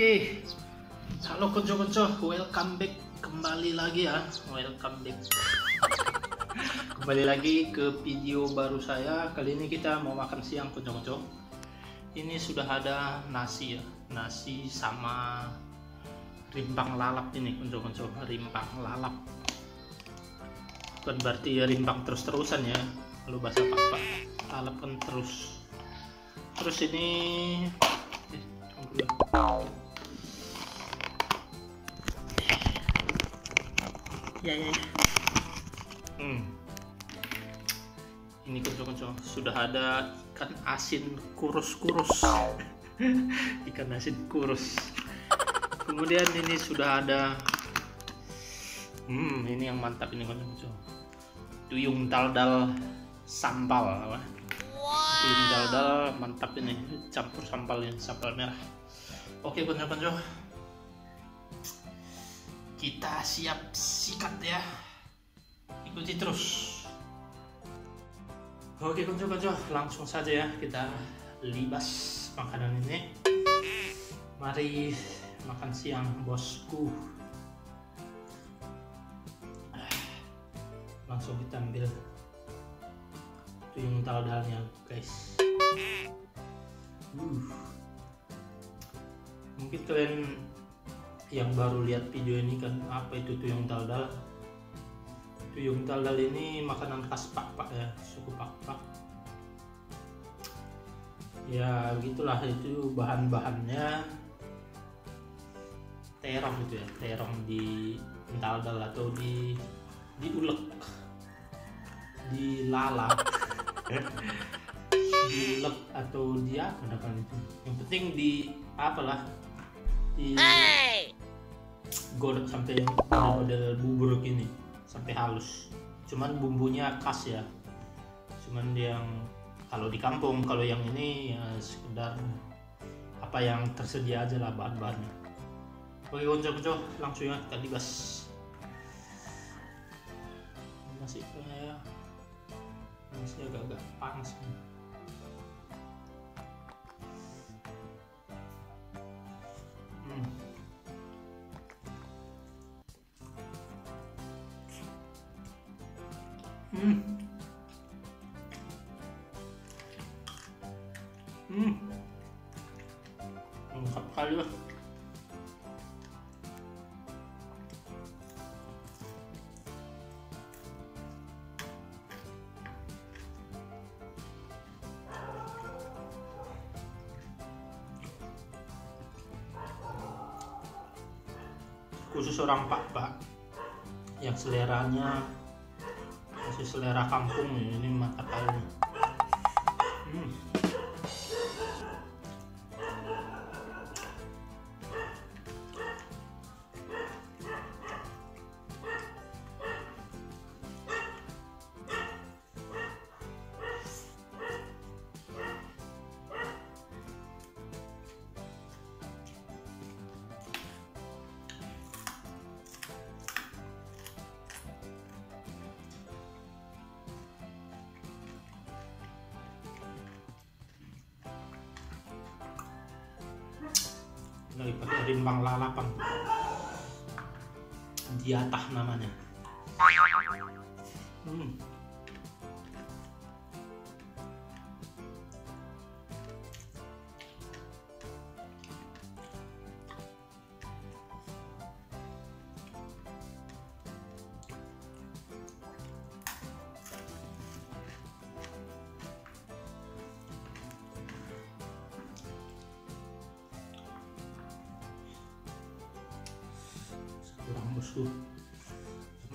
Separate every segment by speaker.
Speaker 1: Oke, halo konco-konco, welcome back, kembali lagi ya, kembali lagi ke video baru saya. Kali ini kita mau makan siang konco-konco. Ini sudah ada nasi ya, nasi sama rimpang lalap ini konco-konco, rimpang lalap. Bukan berarti ya rimpang terus-terusan ya, lu bahasa apa? Lalap kan terus. Terus ini ya. Ini konco-konco sudah ada ikan asin kurus-kurus. Ikan asin kurus. Kemudian ini sudah ada ini yang mantap ini konco-konco. Tuyung dal-dal sambal apa? Tuyung dal-dal mantap ini, campur sambalnya, sambal merah. Oke konco-konco, kita siap sikat ya, ikuti terus. Oke konco-konco, langsung saja ya kita libas makanan ini. Mari makan siang bosku. Langsung kita ambil tuyung dal-dalnya guys. Mungkin kalian yang baru lihat video ini kan, apa itu tuyung dal-dal? Tuyung dal-dal ini makanan khas Pak ya, suku Pak. Ya gitulah, itu bahan-bahannya terong gitu ya, terong di dal-dal atau diulek, dilalap, diulek atau dia apa itu. Yang penting di apalah, di godok sampai model bubur gini sampai halus. Cuman bumbunya khas ya, cuman yang kalau di kampung, kalau yang ini ya sekedar apa yang tersedia aja lah bahan-bahannya. Oke konco-konco, langsung ya kita libas. Masih agak-agak panas nih. Lengkap kali lah. Khusus orang Pak yang seleranya masih selera kampung, ini mantap kali. Lagi pakai rimpang lalapan, diatah namanya. Kurang musuh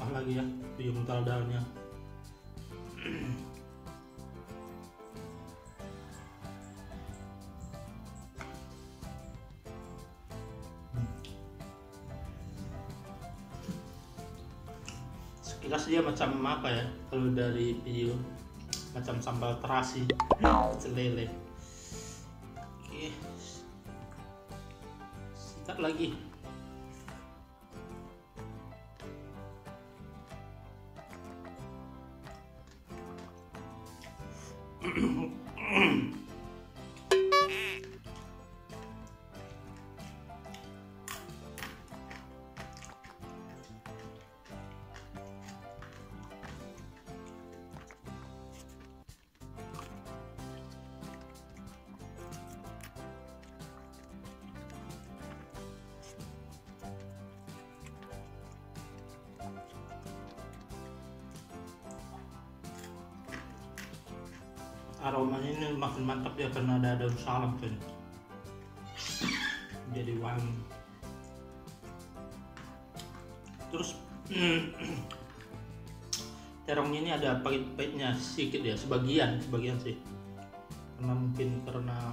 Speaker 1: apa lagi ya, tuyung dal-dalnya. Sekilas dia macam apa ya, kalau dari video macam sambal terasi, lele. Oke, sikat lagi. aromanya ini makin mantap ya karena ada daun salam kan, jadi wangi. Terus terong ini ada pahit-pahitnya sedikit ya, sebagian sih, karena mungkin karena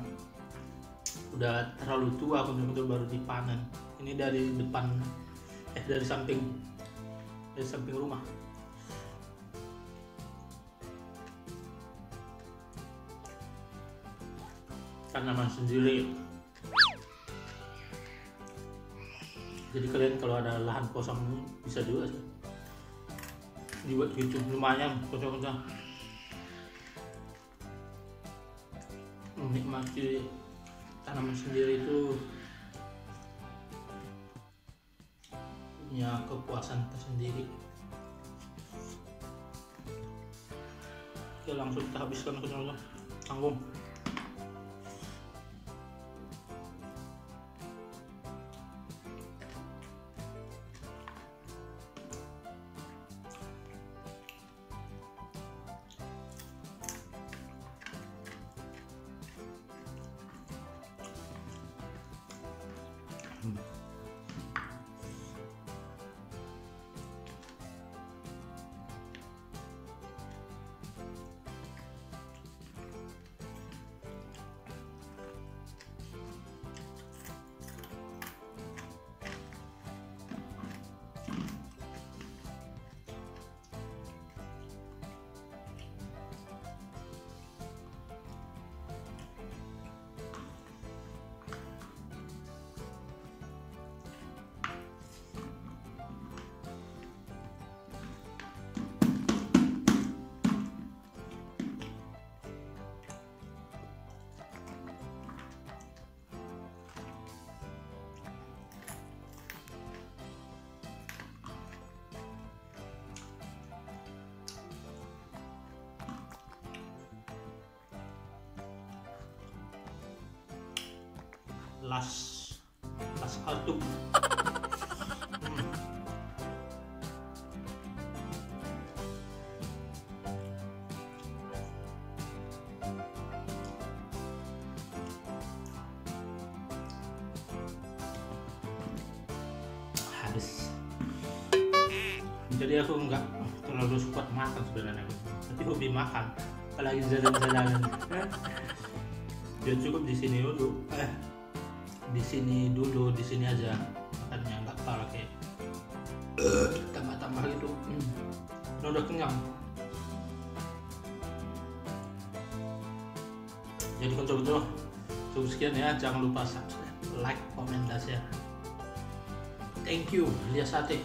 Speaker 1: udah terlalu tua betul-betul baru dipanen. Ini dari depan, dari samping rumah. Tanaman sendiri. Jadi kalian kalau ada lahan kosong bisa juga sih dibuat gitu, lumayan kocok-kocok. Menikmati tanaman sendiri itu punya kepuasan tersendiri. Oke, langsung kita habiskan kocok-kocok, tanggung. Las aduk. Habis. Jadi aku nggak terlalu suka makan sebenarnya, tapi hobi makan, apalagi jalan-jalan. Ya cukup di sini dulu. Di sini aja makannya, nggak pakai tambah-tambah gitu. Udah kenyang. Jadi contoh-contoh cukup sekian ya, jangan lupa subscribe, like, komen, dan share. Thank you, lihat sate.